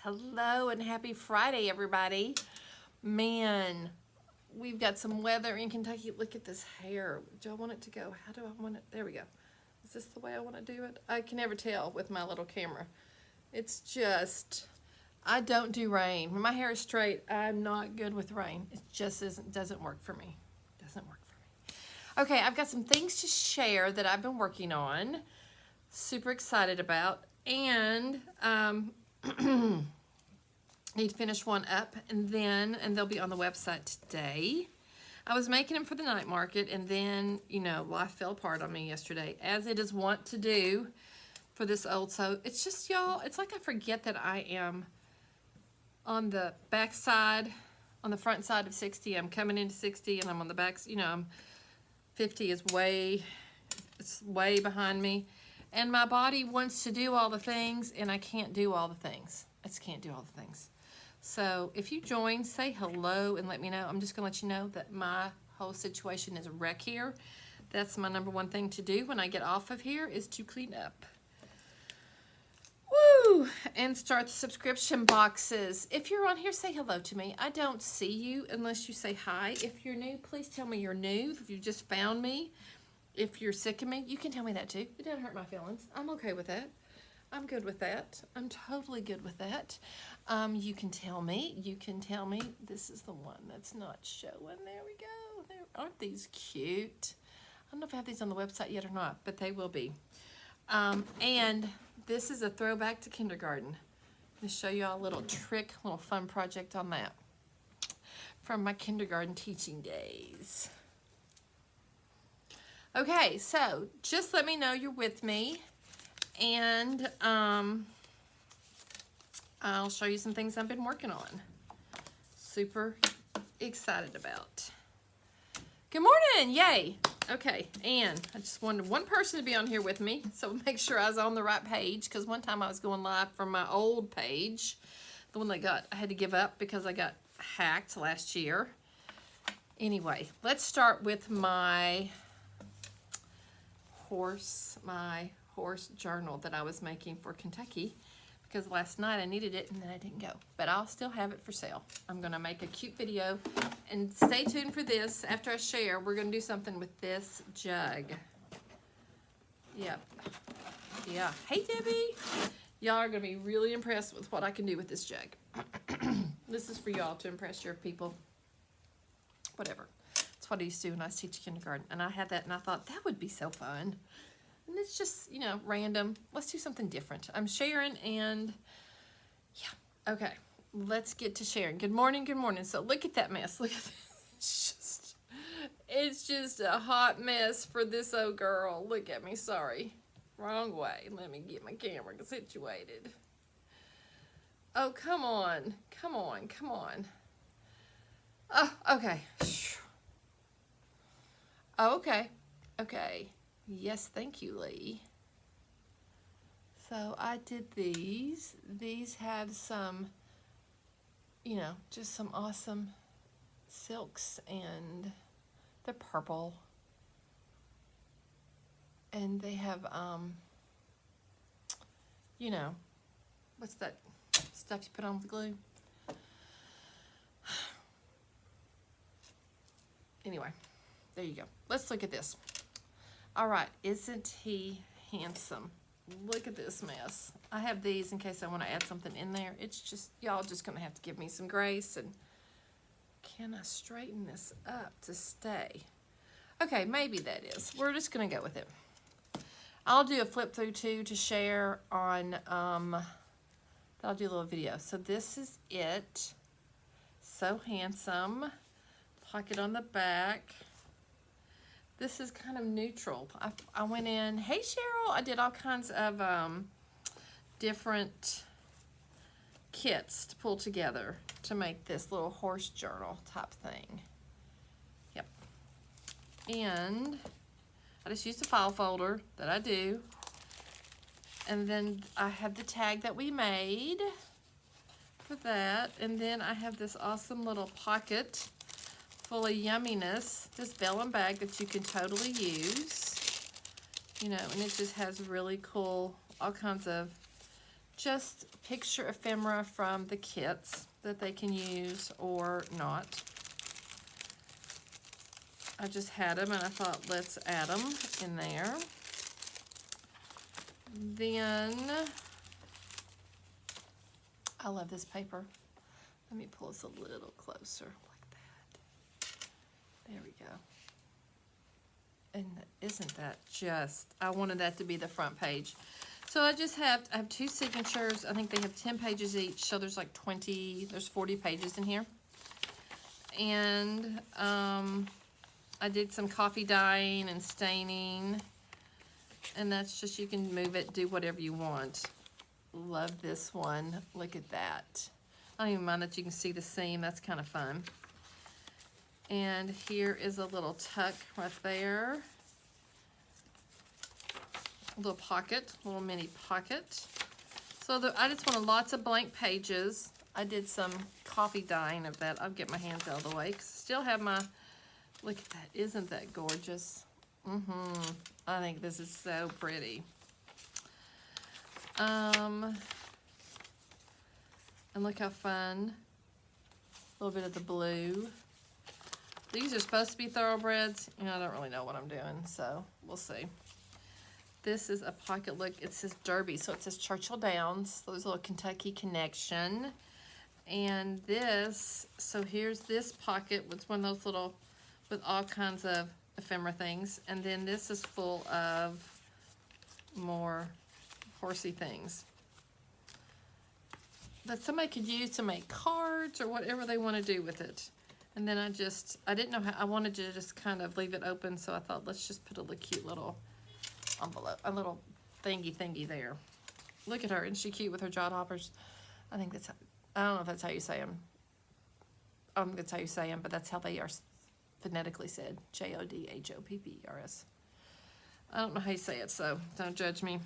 Hello and happy Friday, everybody. Man, we've got some weather in Kentucky. Look at this hair. Do I want it to go? How do I want it? There we go. Is this the way I want to do it? I can never tell with my little camera. It's just, I don't do rain. When my hair is straight, I'm not good with rain. It just doesn't work for me. Doesn't work for me. Okay, I've got some things to share that I've been working on. Super excited about. And need to finish one up, and they'll be on the website today. I was making them for the night market, and then, you know, life fell apart on me yesterday, as it is wont to do for this old sew. It's just, y'all, it's like I forget that I am on the back side, on the front side of 60. I'm coming into 60, and I'm on the back, you know, I'm 50 is it's way behind me. And my body wants to do all the things, and I can't do all the things. I just can't do all the things. So if you join, say hello and let me know. I'm just going to let you know that my whole situation is a wreck here. That's my number one thing to do when I get off of here, is to clean up. Woo! And start the subscription boxes. If you're on here, say hello to me. I don't see you unless you say hi. If you're new, please tell me you're new. If you just found me. If you're sick of me, you can tell me that too. It doesn't hurt my feelings. I'm okay with that. I'm good with that. I'm totally good with that. You can tell me. This is the one that's not showing. There we go. Aren't these cute? I don't know if I have these on the website yet or not, but they will be. And this is a throwback to kindergarten. I'm going to show you all a little trick, little fun project on that from my kindergarten teaching days. Okay, so just let me know you're with me, and I'll show you some things I've been working on. Super excited about. Good morning, yay. Okay, and I just wanted one person to be on here with me, so make sure I was on the right page, because one time I was going live from my old page, the one that I had to give up because I got hacked last year. Anyway, let's start with my horse journal that I was making for Kentucky, because last night I needed it and then I didn't go, but I'll still have it for sale. I'm gonna make a cute video, and stay tuned for this. After I share, we're gonna do something with this jug. Yep. Yeah. Hey, Debbie. Y'all are gonna be really impressed with what I can do with this jug. This is for y'all to impress your people. Whatever. That's what I used to do when I was teaching kindergarten. And I had that, and I thought, that would be so fun. And it's just, you know, random. Let's do something different. I'm sharing, and yeah. Okay, let's get to sharing. Good morning, good morning. So look at that mess. Look at this. It's just a hot mess for this old girl. Look at me. Sorry. Wrong way. Let me get my camera situated. Oh, come on. Come on. Come on. Oh, okay. Oh, okay. Okay. Yes, thank you, Lee. So I did these. These have some, you know, just some awesome silks, and they're purple. And they have, you know, what's that stuff you put on with glue? Anyway. There you go. Let's look at this. All right, isn't he handsome? Look at this mess. I have these in case I want to add something in there. It's just, y'all just going to have to give me some grace. And can I straighten this up to stay? Okay, maybe that is. We're just going to go with it. I'll do a flip through too to share on, I'll do a little video. So this is it. So handsome. Pocket on the back. This is kind of neutral. I went in, hey Cheryl, I did all kinds of different kits to pull together to make this little horse journal type thing. Yep. And I just used a file folder that I do. And then I have the tag that we made for that. And then I have this awesome little pocket full of yumminess, this vellum bag that you can totally use, you know, and it just has really cool, all kinds of just picture ephemera from the kits that they can use or not. I just had them and I thought, let's add them in there. Then, I love this paper. Let me pull this a little closer like that. There we go. And isn't that just, I wanted that to be the front page. So I have 2 signatures. I think they have 10 pages each. So there's like 40 pages in here. And I did some coffee dyeing and staining. And that's just, you can move it, do whatever you want. Love this one. Look at that. I don't even mind that you can see the seam. That's kind of fun. And here is a little tuck right there. A little pocket, a little mini pocket. So I just wanted lots of blank pages. I did some coffee dyeing of that. I'll get my hands out of the way because I still have my, look at that. Isn't that gorgeous? I think this is so pretty. And look how fun. A little bit of the blue. These are supposed to be thoroughbreds. You know, I don't really know what I'm doing, so we'll see. This is a pocket. Look, it says Derby, so it says Churchill Downs. So there's a little Kentucky connection. And this, so here's this pocket with one of those little, with all kinds of ephemera things. And then this is full of more horsey things that somebody could use to make cards or whatever they want to do with it. And then I didn't know how, I wanted to just kind of leave it open, so I thought, let's just put a little cute little envelope, a little thingy there. Look at her, isn't she cute with her jod hoppers? I think that's how, I don't know if that's how you say them. I don't think that's how you say them, but that's how they are phonetically said. Jodhoppers. I don't know how you say it, so don't judge me.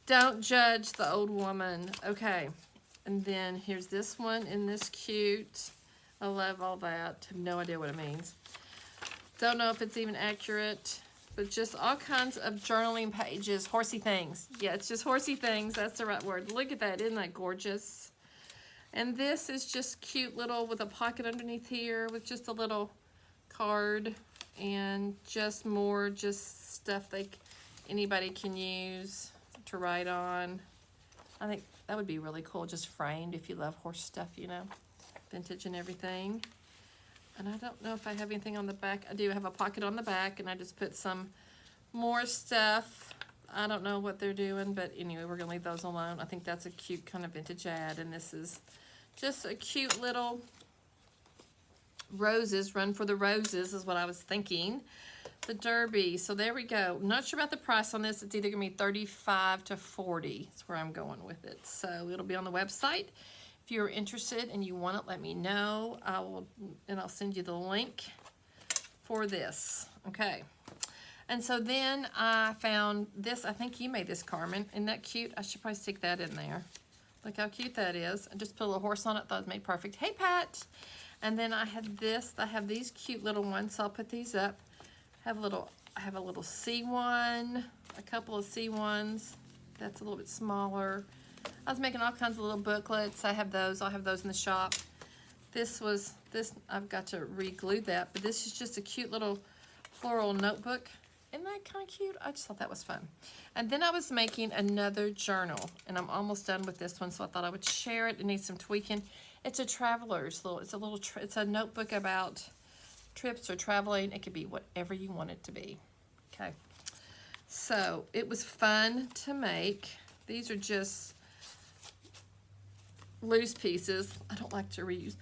Don't judge the old woman. Okay, and then here's this one in this cute. I love all that. Have no idea what it means. Don't know if it's even accurate, but just all kinds of journaling pages. Horsey things. Yeah, it's just horsey things. That's the right word. Look at that. Isn't that gorgeous? And this is just cute little with a pocket underneath here with just a little card and just more just stuff anybody can use to write on. I think that would be really cool, just framed if you love horse stuff, you know, vintage and everything. And I don't know if I have anything on the back. I do have a pocket on the back, and I just put some more stuff. I don't know what they're doing, but anyway, we're gonna leave those alone. I think that's a cute kind of vintage ad, and this is just a cute little roses, run for the roses is what I was thinking. The Derby, so there we go. Not sure about the price on this. It's either gonna be $35 to $40. That's where I'm going with it. So it'll be on the website. If you're interested and you want it, let me know. I'll send you the link for this. Okay. And so then I found this. I think you made this, Carmen. Isn't that cute? I should probably stick that in there. Look how cute that is. I just put a little horse on it. Thought it was made perfect. Hey, Pat. And then I had this. I have these cute little ones, so I'll put these up. I have a little C1, a couple of C1s. That's a little bit smaller. I was making all kinds of little booklets. I have those. I'll have those in the shop. This, I've got to re-glue that, but this is just a cute little floral notebook. Isn't that kind of cute? I just thought that was fun. And then I was making another journal, and I'm almost done with this one, so I thought I would share it. It needs some tweaking. It's a traveler's it's a notebook about trips or traveling. It could be whatever you want it to be. Okay. So it was fun to make. These are just loose pieces. I don't like to reuse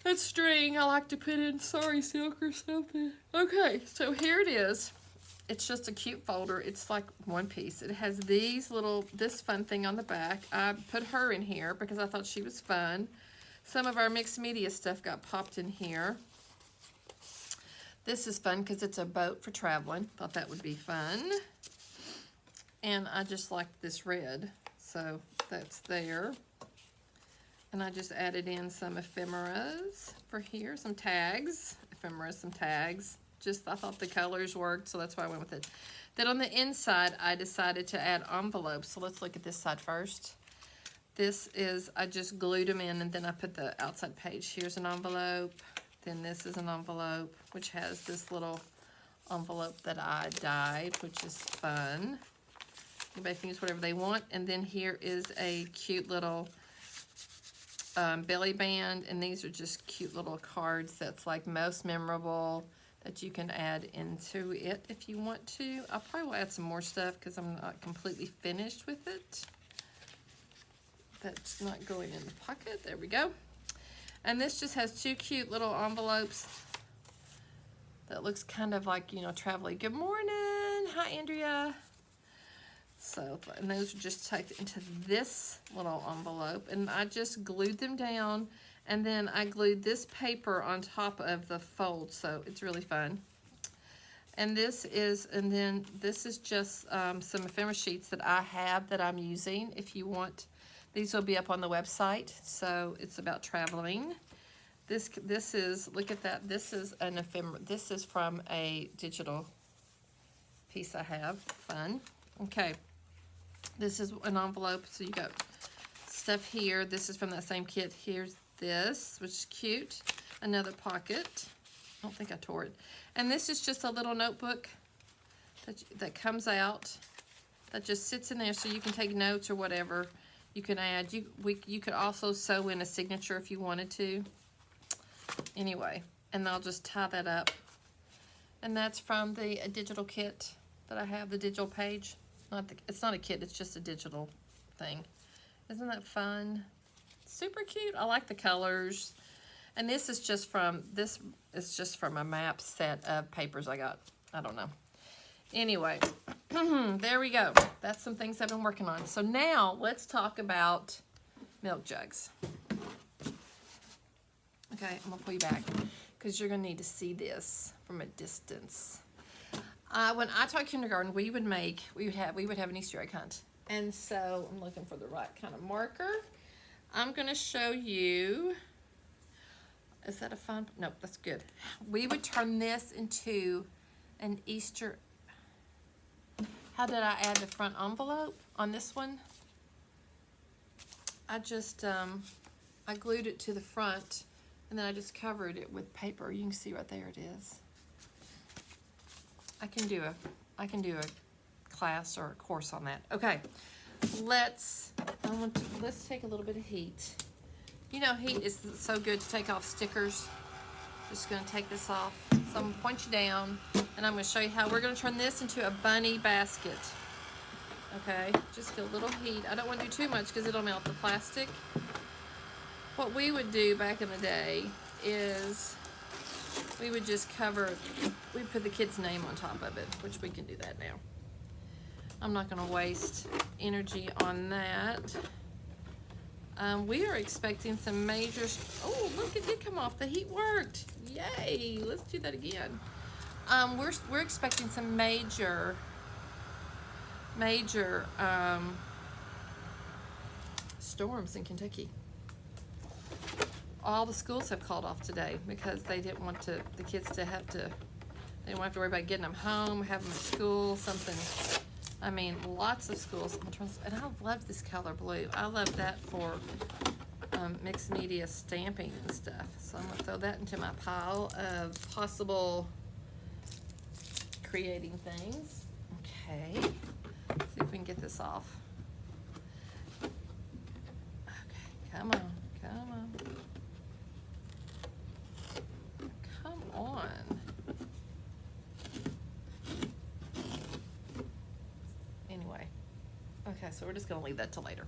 that string. I like to put in sorry silk or something. Okay, so here it is. It's just a cute folder. It's like one piece. It has this fun thing on the back. I put her in here because I thought she was fun. Some of our mixed media stuff got popped in here. This is fun because it's a boat for traveling. Thought that would be fun. And I just liked this red, so that's there. And I just added in some ephemeras for here, some tags. Ephemeras, some tags. Just, I thought the colors worked, so that's why I went with it. Then on the inside, I decided to add envelopes. So let's look at this side first. This is, I just glued them in, and then I put the outside page. Here's an envelope. Then this is an envelope, which has this little envelope that I dyed, which is fun. Anybody can use whatever they want. And then here is a cute little belly band, and these are just cute little cards that's like most memorable that you can add into it if you want to. I'll probably will add some more stuff because I'm not completely finished with it. That's not going in the pocket. There we go. And this just has two cute little envelopes that looks kind of like, you know, travel-y. Good morning. Hi, Andrea. So, and those are just tucked into this little envelope. And I just glued them down. And then I glued this paper on top of the fold. So it's really fun. And this is just some ephemera sheets that I have that I'm using. If you want, these will be up on the website. So it's about traveling. This is, look at that. This is an ephemera. This is from a digital piece I have. Fun. Okay. This is an envelope. So you got stuff here. This is from that same kit. Here's this, which is cute. Another pocket. I don't think I tore it. And this is just a little notebook that comes out, that just sits in there so you can take notes or whatever you can add. You could also sew in a signature if you wanted to. Anyway, and I'll just tie that up. And that's from the digital kit that I have, the digital page. It's not a kit, it's just a digital thing. Isn't that fun? Super cute. I like the colors. And this is just from a map set of papers I got. I don't know. Anyway, there we go. That's some things I've been working on. So now let's talk about milk jugs. Okay, I'm gonna pull you back because you're gonna need to see this from a distance. When I taught kindergarten, we would have an Easter egg hunt. And so I'm looking for the right kind of marker. I'm gonna show you. Is that a fun? Nope, that's good. We would turn this into an Easter. How did I add the front envelope on this one? I just, I glued it to the front and then I just covered it with paper. You can see right there it is. I can do a class or a course on that. Okay, let's take a little bit of heat. You know, heat is so good to take off stickers. Just gonna take this off. So I'm gonna point you down and I'm gonna show you how we're gonna turn this into a bunny basket. Okay, just get a little heat. I don't want to do too much because it'll melt the plastic. What we would do back in the day is we would just we'd put the kid's name on top of it, which we can do that now. I'm not gonna waste energy on that. We are expecting some major, oh look, it did come off, the heat worked. Yay, let's do that again. We're expecting some major storms in Kentucky. All the schools have called off today because they didn't want the kids to have to, they didn't have to worry about getting them home, having them at school, something. I mean, lots of schools, and I love this color blue. I love that for mixed media stamping and stuff. So I'm gonna throw that into my pile of possible creating things. Okay, let's see if we can get this off. Okay, come on, come on. Come on. Anyway, okay, so we're just gonna leave that till later.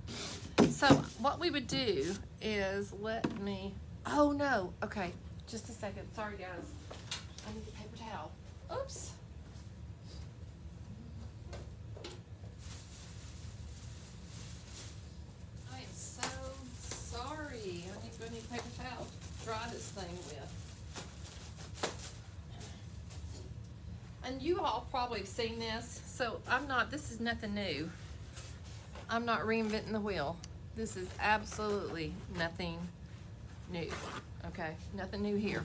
So what we would do is oh no, okay, just a second, sorry guys. I need a paper towel. Oops. I am so sorry. I need a paper towel to dry this thing with. And you all probably have seen this, so this is nothing new. I'm not reinventing the wheel. This is absolutely nothing new, okay? Nothing new here.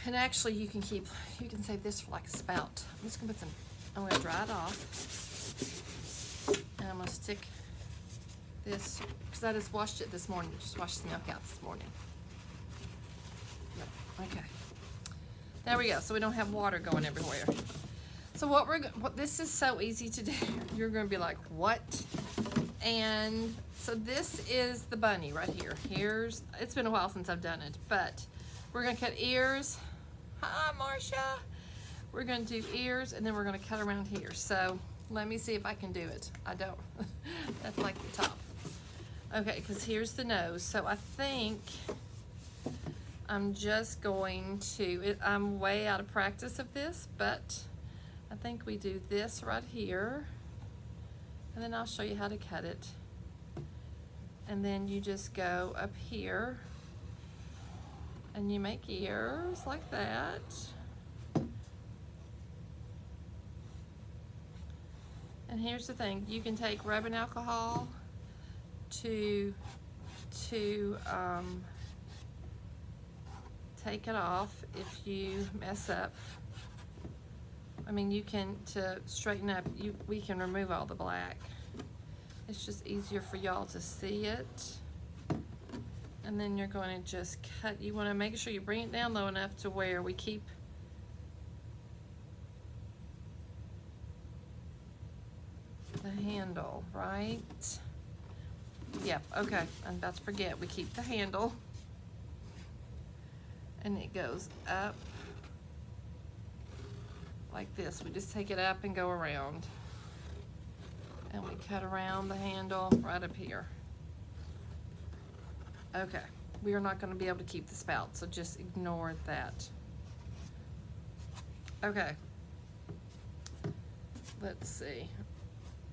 And actually you can save this for like a spout. I'm gonna dry it off. And I'm gonna stick this, because I just washed it this morning. Just washed the milk out this morning. Yep. Okay. There we go. So we don't have water going everywhere. So this is so easy to do. You're gonna be like, what? And so this is the bunny right here. It's been a while since I've done it, but we're gonna cut ears. Hi, Marcia. We're gonna do ears, and then we're gonna cut around here. So let me see if I can do it. I don't. That's like the top. Okay, because here's the nose. So I think I'm just going to, I'm way out of practice of this, but I think we do this right here, and then I'll show you how to cut it. And then you just go up here, and you make ears like that. And here's the thing, you can take rubbing alcohol to take it off if you mess up. I mean, you can, to straighten up, we can remove all the black. It's just easier for y'all to see it. And then you're going to just cut. You want to make sure you bring it down low enough to where we keep the handle, right? Yep, okay, I'm about to forget. We keep the handle, and it goes up like this. We just take it up and go around, and we cut around the handle right up here. Okay, we are not going to be able to keep the spout, so just ignore that. Okay, let's see.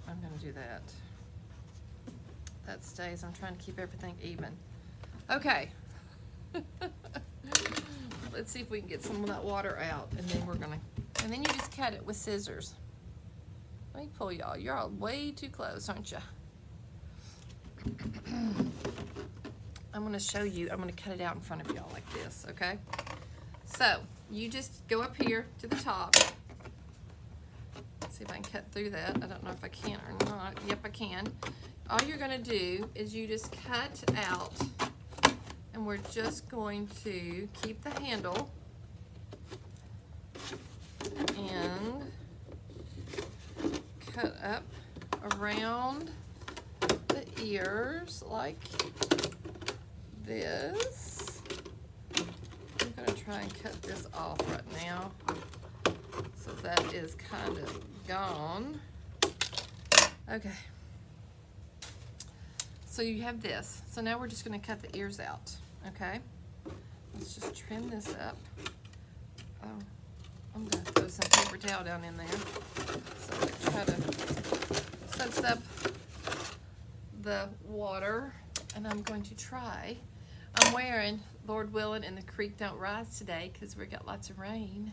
I'm going to do that. That stays. I'm trying to keep everything even. Okay. Let's see if we can get some of that water out, and then and then you just cut it with scissors. Let me pull y'all. You're all way too close, aren't you? I'm going to show you. I'm going to cut it out in front of y'all like this, okay? So you just go up here to the top. See if I can cut through that. I don't know if I can or not. Yep, I can. All you're going to do is you just cut out, and we're just going to keep the handle and cut up around the ears like this. I'm going to try and cut this off right now. So that is kind of gone. Okay. So you have this. So now we're just going to cut the ears out. Okay. Let's just trim this up. Oh, I'm going to throw some paper towel down in there. So I try to soak up the water. And I'm going to try. I'm wearing, Lord willing, and the creek don't rise today because we got lots of rain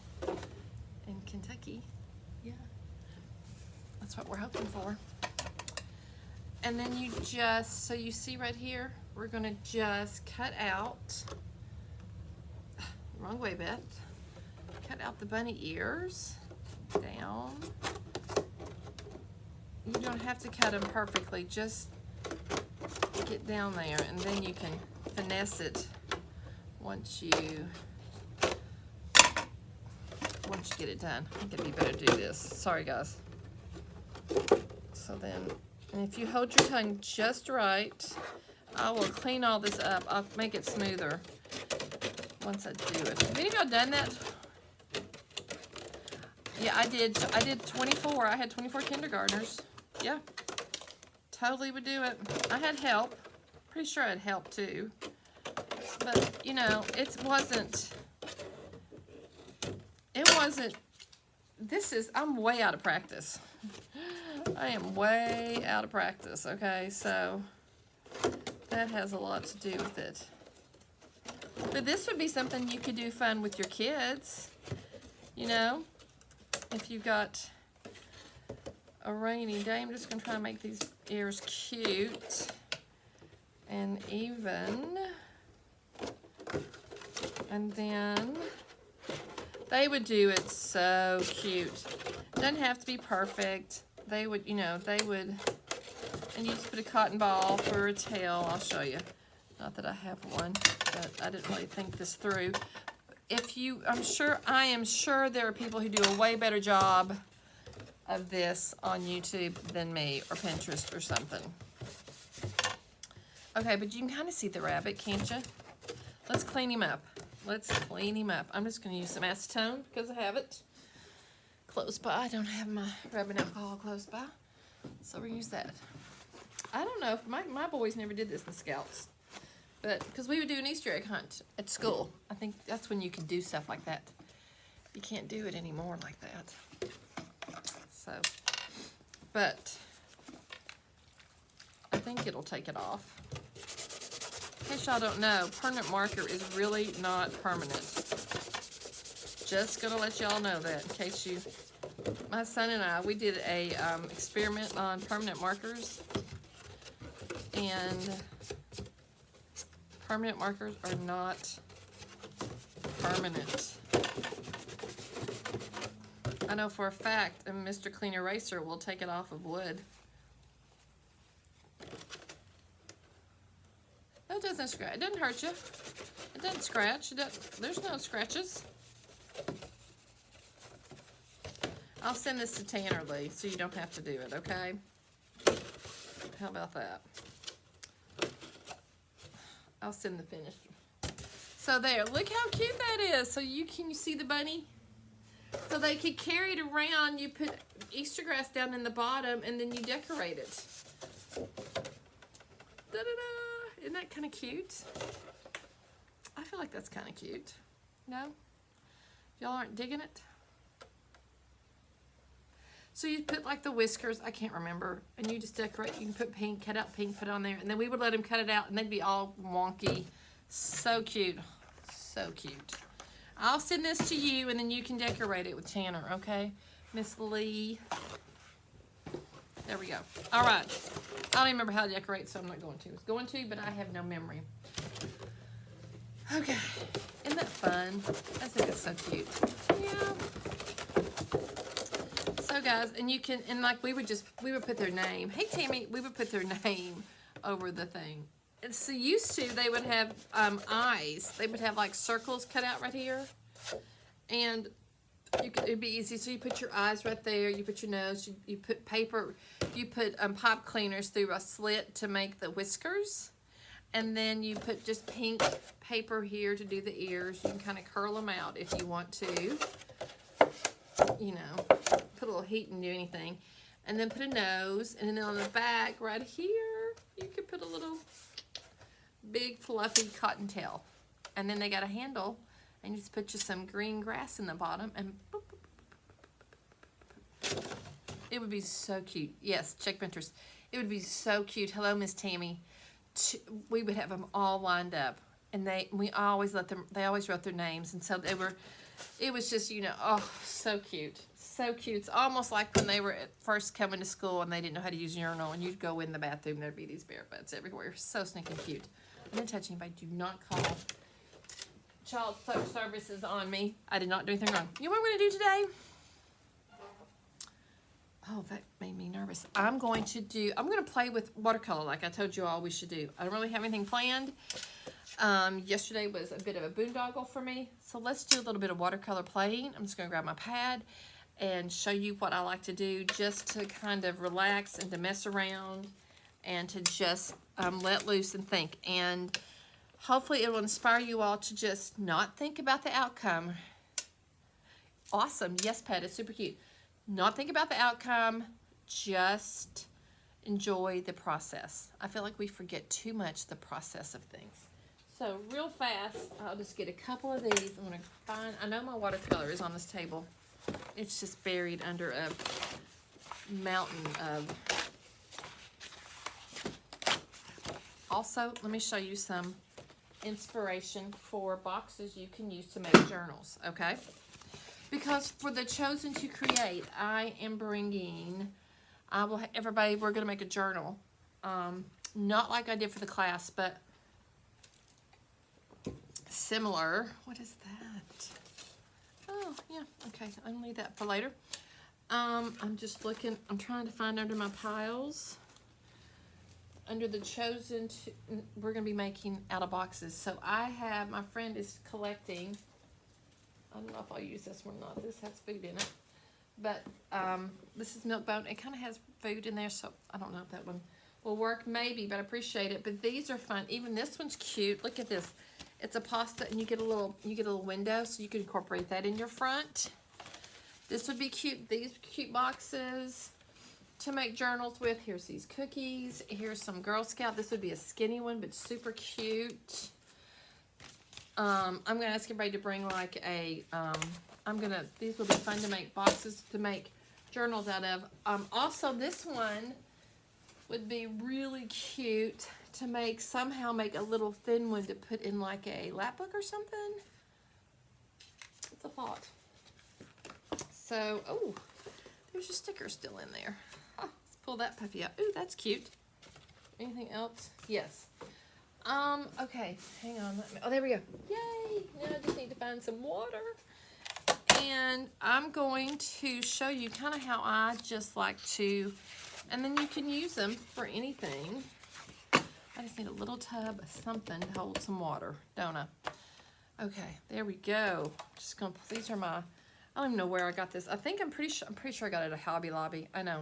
in Kentucky. Yeah, that's what we're hoping for. And then you just, so you see right here, we're gonna just cut out, wrong way, Beth. Cut out the bunny ears down. You don't have to cut them perfectly, just get down there, and then you can finesse it once you get it done. I think it'd be better to do this. Sorry, guys. So then, and if you hold your tongue just right, I will clean all this up. I'll make it smoother once I do it. Have any of y'all done that? Yeah, I did 24. I had 24 kindergartners. Yeah, totally would do it. I had help. Pretty sure I had help too. But, you know, I'm way out of practice. I am way out of practice, okay? So that has a lot to do with it. But this would be something you could do fun with your kids, you know? If you've got a rainy day, I'm just going to try to make these ears cute and even. And then They would do it so cute. It doesn't have to be perfect. They would, you know, they would, and you just put a cotton ball for a tail. I'll show you. Not that I have one, but I didn't really think this through. If you, I am sure there are people who do a way better job of this on YouTube than me, or Pinterest or something. Okay, but you can kind of see the rabbit, can't you? Let's clean him up. Let's clean him up. I'm just going to use some acetone because I have it close by. I don't have my rubbing alcohol close by, so we'll use that. I don't know if my boys never did this in Scouts, but because we would do an Easter egg hunt at school. I think that's when you could do stuff like that. You can't do it anymore like that. So, but I think it'll take it off. In case y'all don't know, permanent marker is really not permanent. Just gonna let y'all know that in case you, my son and I, we did a experiment on permanent markers, and permanent markers are not permanent. I know for a fact a Mr. Clean Eraser will take it off of wood. That doesn't scratch. It doesn't hurt you. It doesn't scratch. There's no scratches. I'll send this to Tanner Lee so you don't have to do it, okay? How about that? I'll send the finished. So there, look how cute that is. So can you see the bunny? So they could carry it around. You put Easter grass down in the bottom and then you decorate it. Da-da-da. Isn't that kind of cute? I feel like that's kind of cute. No? Y'all aren't digging it? So you put like the whiskers, I can't remember, and you just decorate. You can put pink, cut out pink, put it on there, and then we would let him cut it out, and they'd be all wonky. So cute. So cute. I'll send this to you, and then you can decorate it with Tanner, okay? Miss Lee. There we go. All right. I don't even remember how to decorate, so I'm not going to. I was going to, but I have no memory. Okay. Isn't that fun? I think it's so cute. Yeah. So guys, and you can, and like we would put their name. Hey Tammy, we would put their name over the thing. And so used to, they would have eyes. They would have like circles cut out right here. And it'd be easy. So you put your eyes right there. You put your nose. You put paper. You put pipe cleaners through a slit to make the whiskers. And then you put just pink paper here to do the ears. You can kind of curl them out if you want to. You know, put a little heat and do anything. And then put a nose. And then on the back right here, you could put a little big fluffy cottontail. And then they got a handle. And you just put just some green grass in the bottom, and boop, boop, boop, boop. It would be so cute. Yes, check Pinterest. It would be so cute. Hello, Miss Tammy. We would have them all lined up, and we always let them. They always wrote their names, and so they were. It was just, you know, oh, so cute, so cute. It's almost like when they were at first coming to school and they didn't know how to use a urinal, and you'd go in the bathroom, there'd be these bear butts everywhere. So sneaking cute. I didn't touch anybody. Do not call child services on me. I did not do anything wrong. You know what I'm going to do today? Oh, that made me nervous. I'm going to play with watercolor like I told you all we should do. I don't really have anything planned. Yesterday was a bit of a boondoggle for me. So let's do a little bit of watercolor playing. I'm just going to grab my pad and show you what I like to do just to kind of relax and to mess around and to just let loose and think. And hopefully it will inspire you all to just not think about the outcome. Awesome. Yes, Pat, it's super cute. Not think about the outcome. Just enjoy the process. I feel like we forget too much the process of things. So real fast, I'll just get a couple of these. I'm going to find, I know my watercolor is on this table. It's just buried under a mountain of. Also, let me show you some inspiration for boxes you can use to make journals, okay? Because for the Chosen to Create, I am bringing, everybody, we're going to make a journal. Not like I did for the class, but similar. What is that? Oh, yeah, okay, I'll leave that for later. I'm just looking, I'm trying to find under my piles. Under the chosen, we're gonna be making out of boxes. So I have, my friend is collecting, I don't know if I'll use this one or not. This has food in it. But this is milk bone. It kind of has food in there, so I don't know if that one will work. Maybe, but I appreciate it. But these are fun. Even this one's cute. Look at this. It's a pasta, and you get a little window, so you can incorporate that in your front. This would be cute. These cute boxes to make journals with. Here's these cookies. Here's some Girl Scout. This would be a skinny one, but super cute. I'm gonna ask everybody to bring like a, these will be fun to make boxes to make journals out of. Also this one would be really cute to make, somehow make a little thin one to put in like a lap book or something. It's a thought. So, oh, there's a sticker still in there. Huh, let's pull that puppy out. Ooh, that's cute. Anything else? Yes. Okay, hang on. Oh, there we go. Yay! Now I just need to find some water. And I'm going to show you kind of how I just like to, and then you can use them for anything. I just need a little tub of something to hold some water, don't I? Okay, there we go. Just gonna, these are my, I don't even know where I got this. I'm pretty sure I got it at Hobby Lobby. I know.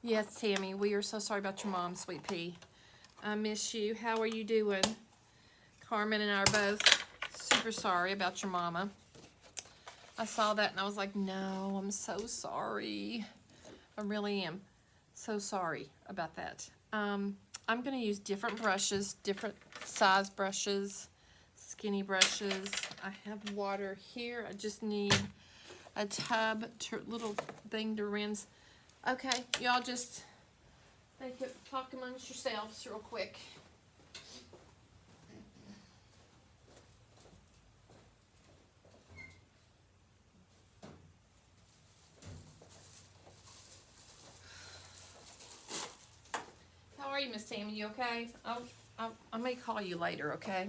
Yes, Tammy, we are so sorry about your mom, sweet pea. I miss you. How are you doing? Carmen and I are both super sorry about your mama. I saw that and I was like, no, I'm so sorry. I really am so sorry about that. I'm going to use different brushes, different size brushes, skinny brushes. I have water here. I just need a tub, little thing to rinse. Okay, y'all just talk amongst yourselves real quick. How are you, Miss Tammy? You okay? I may call you later, okay?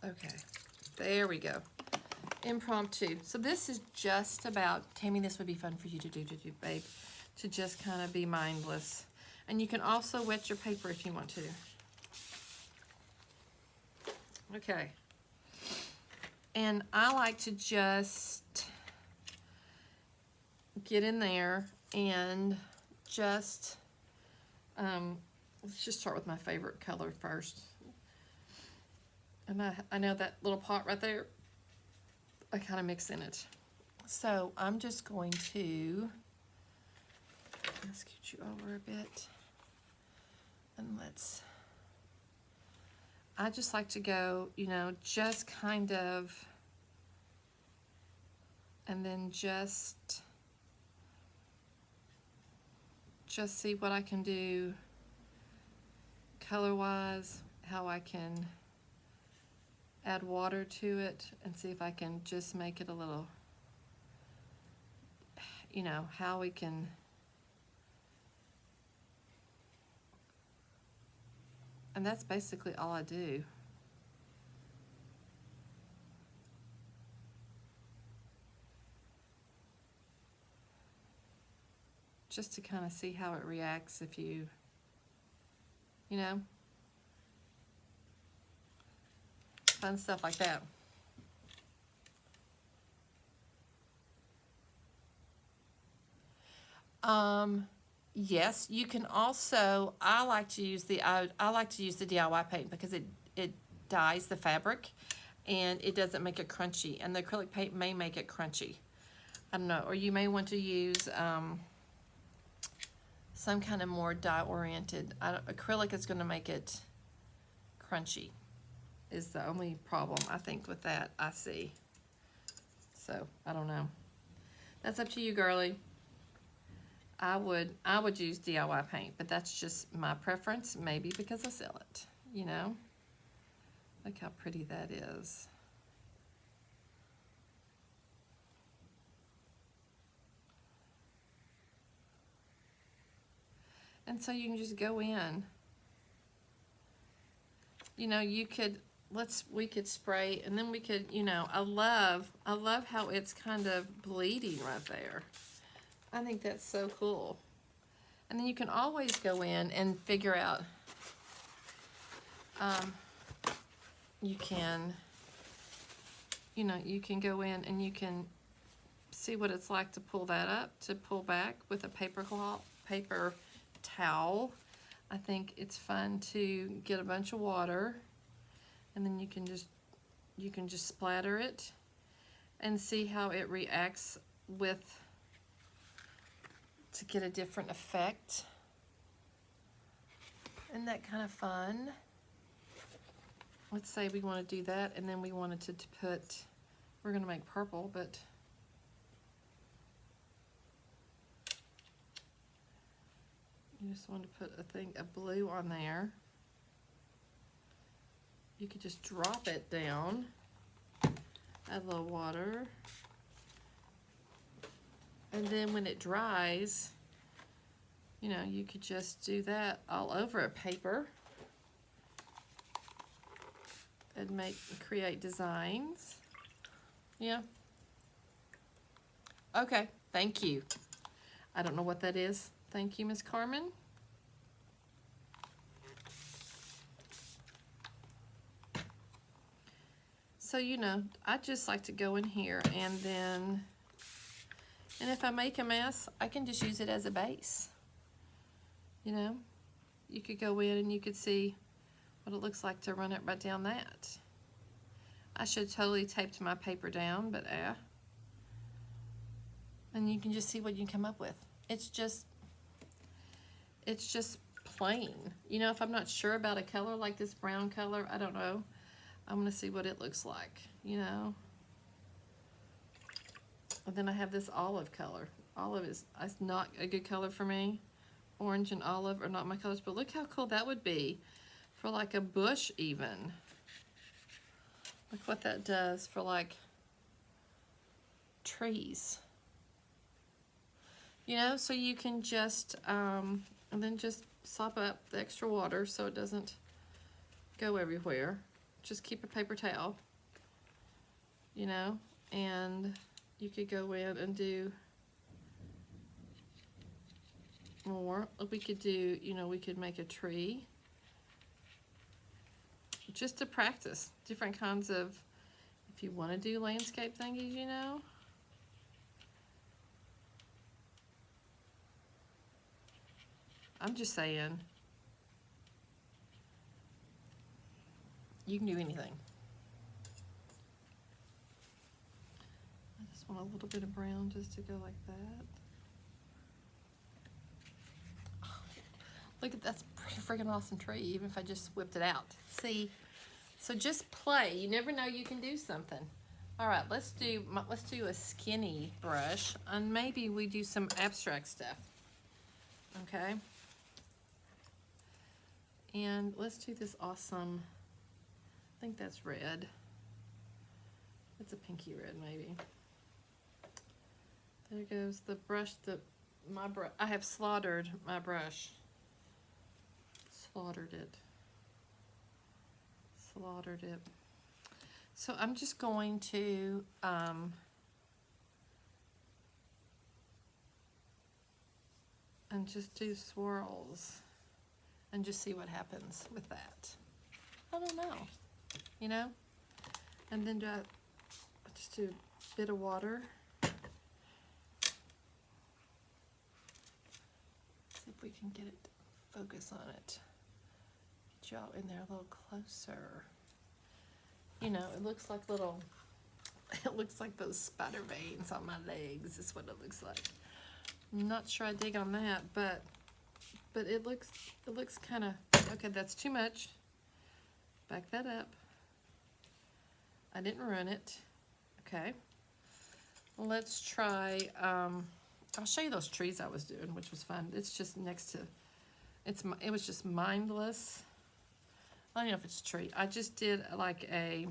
Okay, there we go. Impromptu. So this is just about, Tammy, this would be fun for you to do, babe, to just kind of be mindless. And you can also wet your paper if you want to. Okay. And I like to just get in there and just, let's just start with my favorite color first. And I know that little pot right there, I kind of mix in it. So I'm just going to scoot you over a bit. And I just like to go, you know, just kind of, and then just see what I can do color-wise, how I can add water to it, and see if I can just make it a little, you know, how we can, and that's basically all I do. Just to kind of see how it reacts if you know, fun stuff like that. Yes, you can also, I like to use the DIY paint because it dyes the fabric and it doesn't make it crunchy, and the acrylic paint may make it crunchy. I don't know, or you may want to use some kind of more dye-oriented. Acrylic is going to make it crunchy, is the only problem I think with that I see. So, I don't know. That's up to you, girly. I would use DIY paint, but that's just my preference, maybe because I sell it, you know? Look how pretty that is. And so you can just go in you know, we could spray, and then we could, you know, I love how it's kind of bleeding right there. I think that's so cool. And then you can always go in and figure out, you can, you know, you can go in and you can see what it's like to pull that up, to pull back with a paper towel. I think it's fun to get a bunch of water, and then you can just splatter it and see how it reacts to get a different effect. Isn't that kind of fun? Let's say we want to do that, and then we wanted to put, we're going to make purple, but you just want to put a blue on there. You could just drop it down, add a little water, and then when it dries, you know, you could just do that all over a paper and create designs. Yeah. Okay, thank you. I don't know what that is. Thank you, Miss Carmen. So, you know, I just like to go in here, and then, and if I make a mess, I can just use it as a base. You know, you could go in and you could see what it looks like to run it right down that. I should totally taped my paper down, but and you can just see what you can come up with. It's just plain. You know, if I'm not sure about a color like this brown color, I don't know. I'm gonna see what it looks like, you know. And then I have this olive color. Olive is not a good color for me. Orange and olive are not my colors, but look how cool that would be for like a bush even. Look what that does for like trees. You know, so you can just, and then just sop up the extra water so it doesn't go everywhere. Just keep a paper towel, you know, and you could go in and do more. We could do, you know, we could make a tree just to practice different kinds of, if you want to do landscape thingies, you know. I'm just saying, you can do anything. I just want a little bit of brown just to go like that. Oh, look at that's a pretty freaking awesome tree, even if I just whipped it out. See, so just play. You never know, you can do something. All right, let's do a skinny brush, and maybe we do some abstract stuff. Okay. And let's do this awesome, I think that's red. It's a pinky red maybe. There goes the brush, I have slaughtered my brush. Slaughtered it. So I'm just going to, and just do swirls. And just see what happens with that. I don't know, you know? And then just do a bit of water. See if we can get it, focus on it. Get y'all in there a little closer. You know, it looks like it looks like those spider veins on my legs is what it looks like. I'm not sure I dig on that, but it looks kind of, okay, that's too much. Back that up. I didn't run it. Okay. Let's try, I'll show you those trees I was doing, which was fun. It's just next to, it was just mindless. I don't know if it's a tree. I just did like a,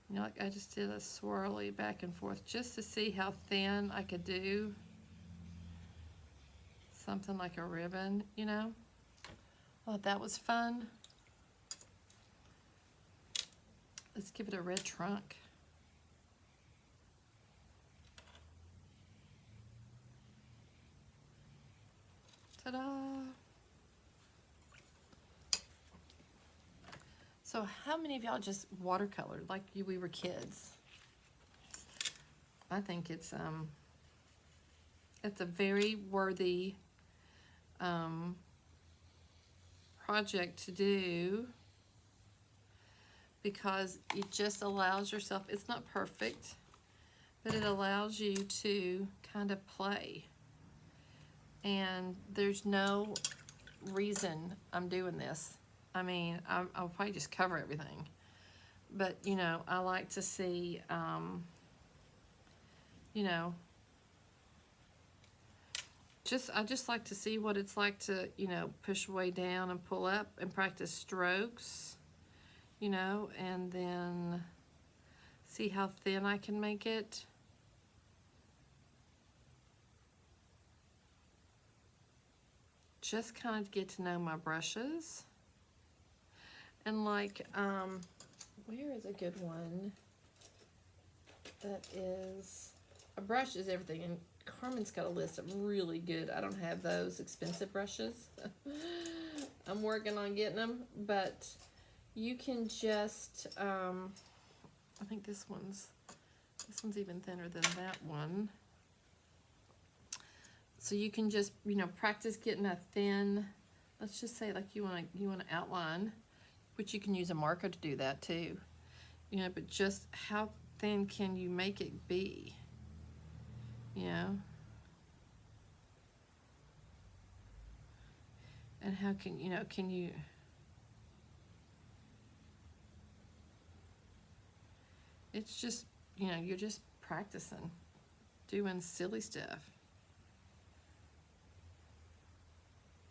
you know, like I just did a swirly back and forth just to see how thin I could do. Something like a ribbon, you know. Oh, that was fun. Let's give it a red trunk. Ta-da! So how many of y'all just watercolored like we were kids? I think it's a very worthy project to do, because it just allows yourself, it's not perfect, but it allows you to kind of play. And there's no reason I'm doing this. I mean, I'll probably just cover everything. But, you know, I like to see, you know, I just like to see what it's like to, you know, push way down and pull up and practice strokes, you know, and then see how thin I can make it. Just kind of get to know my brushes. And like, where is a good one that is, a brush is everything, and Carmen's got a list of really good, I don't have those expensive brushes. I'm working on getting them, but you can just, I think this one's even thinner than that one. So you can just, you know, practice getting a thin, let's just say like you want to outline, which you can use a marker to do that too. You know, but just how thin can you make it be? You know? And how can, you know, can you, it's just, you know, you're just practicing, doing silly stuff.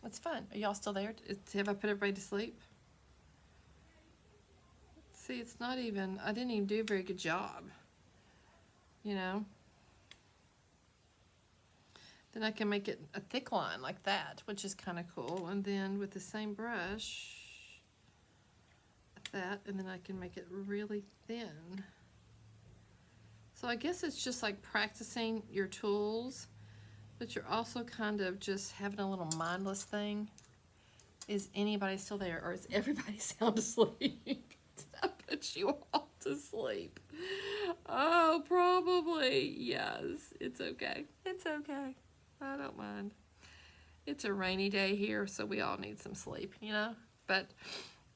It's fun. Are y'all still there? Have I put everybody to sleep? See, it's not even, I didn't even do a very good job, you know? Then I can make it a thick line like that, which is kind of cool. And then with the same brush, like that, and then I can make it really thin. So I guess it's just like practicing your tools, but you're also kind of just having a little mindless thing. Is anybody still there, or is everybody sound asleep? Did I put you all to sleep? Oh, probably. Yes. It's okay. It's okay. I don't mind. It's a rainy day here, so we all need some sleep, you know? But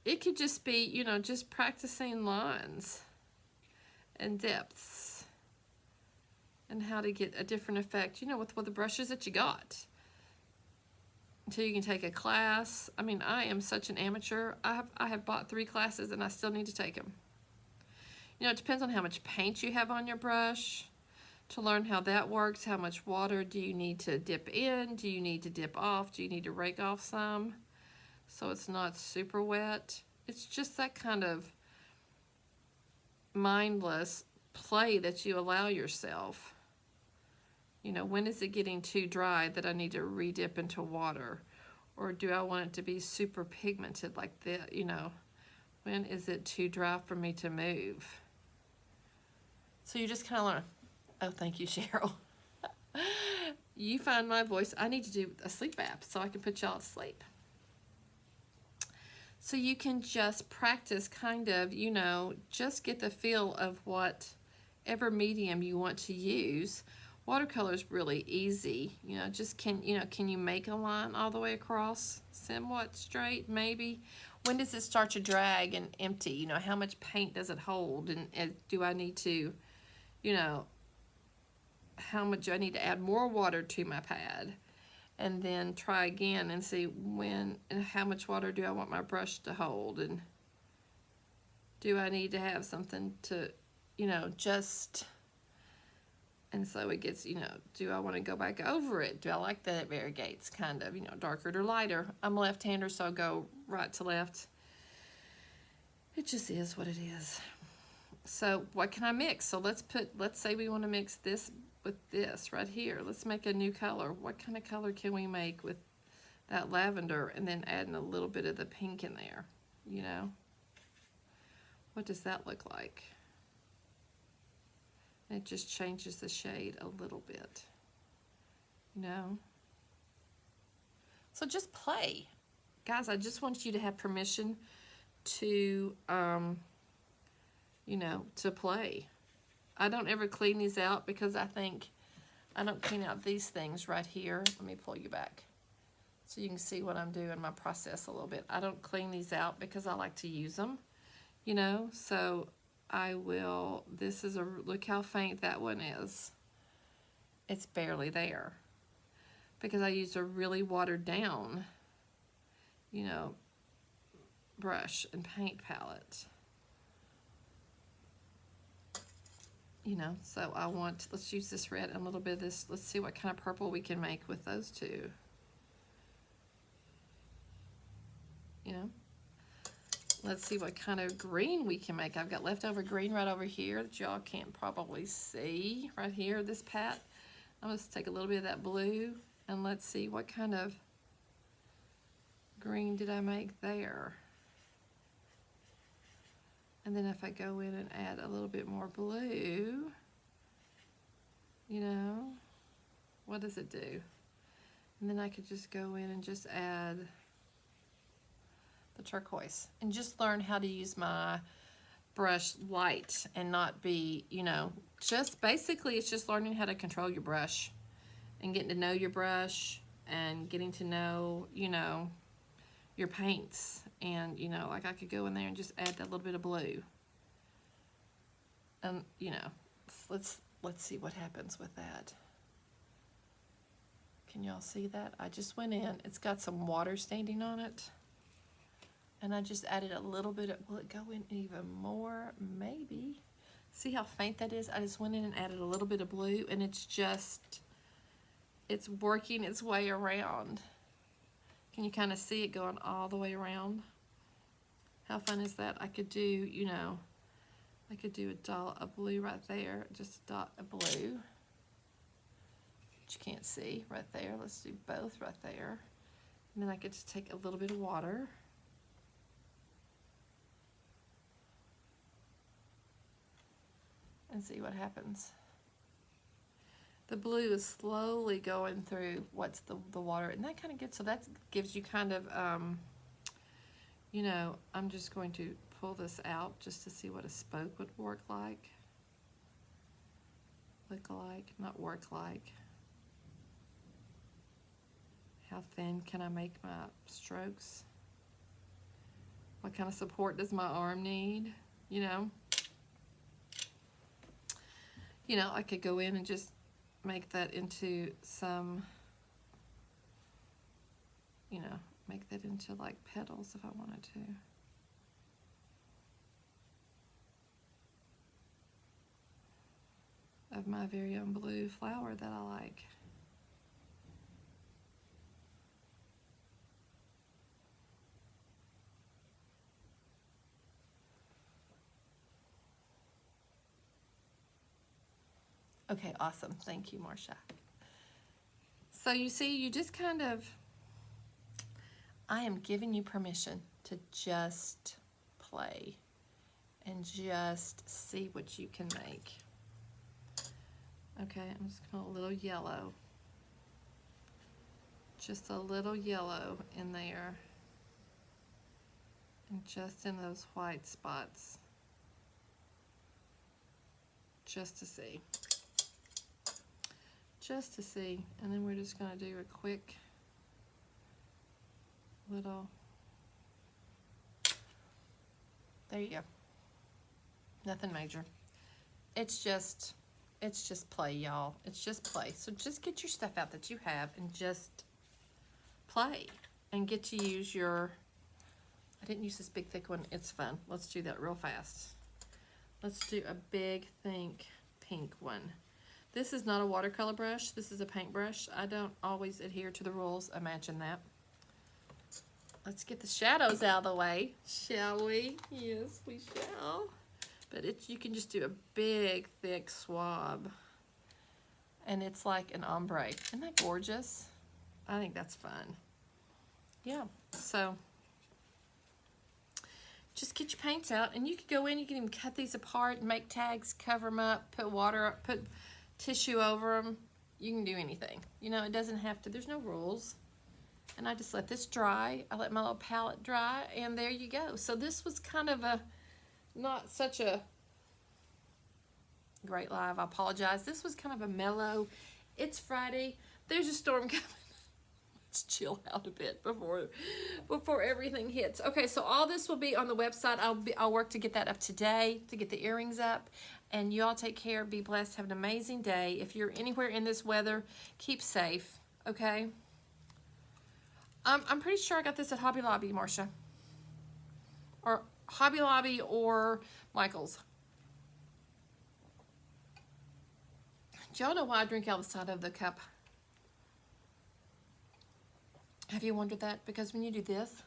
it could just be, you know, just practicing lines and depths and how to get a different effect, you know, with the brushes that you got. Until you can take a class. I mean, I am such an amateur. I have bought 3 classes and I still need to take them. You know, it depends on how much paint you have on your brush to learn how that works. How much water do you need to dip in? Do you need to dip off? Do you need to rake off some so it's not super wet? It's just that kind of mindless play that you allow yourself. You know, when is it getting too dry that I need to re-dip into water? Or do I want it to be super pigmented like that, you know? When is it too dry for me to move? So you just kind of learn. Oh, thank you, Cheryl. You find my voice. I need to do a sleep app so I can put y'all to sleep. So you can just practice kind of, you know, just get the feel of whatever medium you want to use. Watercolor is really easy, you know, just can you make a line all the way across somewhat straight, maybe? When does it start to drag and empty? You know, how much paint does it hold? And do I need to, you know, how much do I need to add more water to my pad? And then try again and see when and how much water do I want my brush to hold? And do I need to have something to, you know, just... And so it gets, you know, do I want to go back over it? Do I like that it variegates kind of, you know, darker to lighter? I'm a left-hander, so I'll go right to left. It just is what it is. So what can I mix? So let's say we want to mix this with this right here. Let's make a new color. What kind of color can we make with that lavender and then adding a little bit of the pink in there, you know? What does that look like? And it just changes the shade a little bit, you know? So just play. Guys, I just want you to have permission to, you know, to play. I don't ever clean these out because I think I don't clean out these things right here. Let me pull you back so you can see what I'm doing, my process a little bit. I don't clean these out because I like to use them, you know, so I will, this is a, look how faint that one is. It's barely there because I used a really watered down, you know, brush and paint palette. You know, so I want, let's use this red and a little bit of this. Let's see what kind of purple we can make with those two. You know, let's see what kind of green we can make. I've got leftover green right over here that y'all can't probably see right here, this pat. I'm going to take a little bit of that blue and let's see what kind of green did I make there. And then if I go in and add a little bit more blue, you know, what does it do? And then I could just go in and just add the turquoise and just learn how to use my brush light and not be, you know, just basically it's just learning how to control your brush and getting to know your brush and getting to know, you know, your paints. And, you know, like I could go in there and just add that little bit of blue. And, you know, let's see what happens with that. Can y'all see that? I just went in. It's got some water standing on it. And I just added a little bit of, will it go in even more? Maybe. See how faint that is? I just went in and added a little bit of blue and it's just, it's working its way around. Can you kind of see it going all the way around? How fun is that? I could do, you know, I could do a dot of blue right there, just a dot of blue, which you can't see right there. Let's do both right there. And then I could just take a little bit of water. And see what happens. The blue is slowly going through what's the water, and that kind of gets, so that gives you kind of, you know, I'm just going to pull this out just to see what a spoke would work like. Look like, not work like. How thin can I make my strokes? What kind of support does my arm need? You know? You know, I could go in and just make that into some, you know, make that into like petals if I wanted to. Of my very own blue flower that I like. Okay, awesome. Thank you, Marcia. So you see, you just kind of, I am giving you permission to just play and just see what you can make. Okay, I'm just going to a little yellow. Just a little yellow in there. And just in those white spots. Just to see. Just to see. And then we're just going to do a quick little, there you go. Nothing major. It's just play, y'all. It's just play. So just get your stuff out that you have and just play and get to use your, I didn't use this big thick one. It's fun. Let's do that real fast. Let's do a big, think pink one. This is not a watercolor brush. This is a paint brush. I don't always adhere to the rules. Imagine that. Let's get the shadows out of the way, shall we? Yes, we shall. But you can just do a big, thick swab. And it's like an ombre. Isn't that gorgeous? I think that's fun. Yeah, so just get your paints out, and you could go in, you can even cut these apart and make tags, cover them up, put water, put tissue over them. You can do anything. You know, it doesn't have to, there's no rules. And I just let this dry. I let my little palette dry, and there you go. So this was kind of a, not such a great live, I apologize. This was kind of a mellow, it's Friday, there's a storm coming. Let's chill out a bit before everything hits. Okay, so all this will be on the website. I'll work to get that up today, to get the earrings up. And you all take care, be blessed, have an amazing day. If you're anywhere in this weather, keep safe, okay? I'm pretty sure I got this at Hobby Lobby, Marcia. Or Hobby Lobby or Michael's. Do y'all know why I drink out the side of the cup? Have you wondered that? Because when you do this,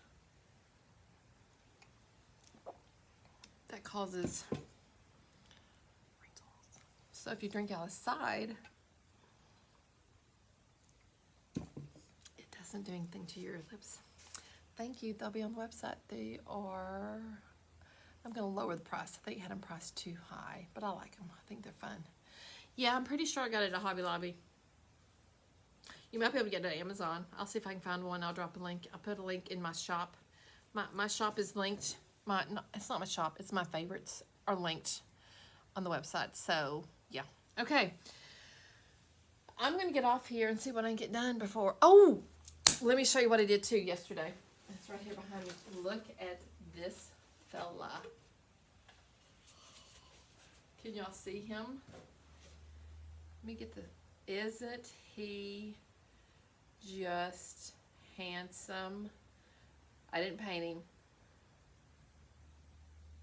that causes wrinkles. So if you drink out the side, it doesn't do anything to your lips. Thank you. They'll be on the website. They are, I'm going to lower the price. I think I had them priced too high, but I like them. I think they're fun. Yeah, I'm pretty sure I got it at Hobby Lobby. You might be able to get it at Amazon. I'll see if I can find one. I'll drop a link. I'll put a link in my shop. My shop is linked. No, it's not my shop. It's my favorites are linked on the website. So, yeah. Okay. I'm going to get off here and see what I can get done before. Oh, let me show you what I did too yesterday. It's right here behind me. Look at this fella. Can y'all see him? Let me get the, isn't he just handsome? I didn't paint him.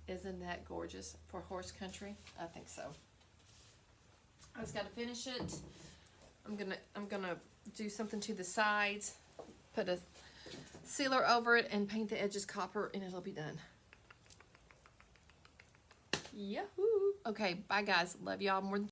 Isn't that gorgeous for horse country? I think so. I just got to finish it. I'm gonna do something to the sides, put a sealer over it, and paint the edges copper, and it'll be done. Yahoo! Okay, bye guys. Love y'all more than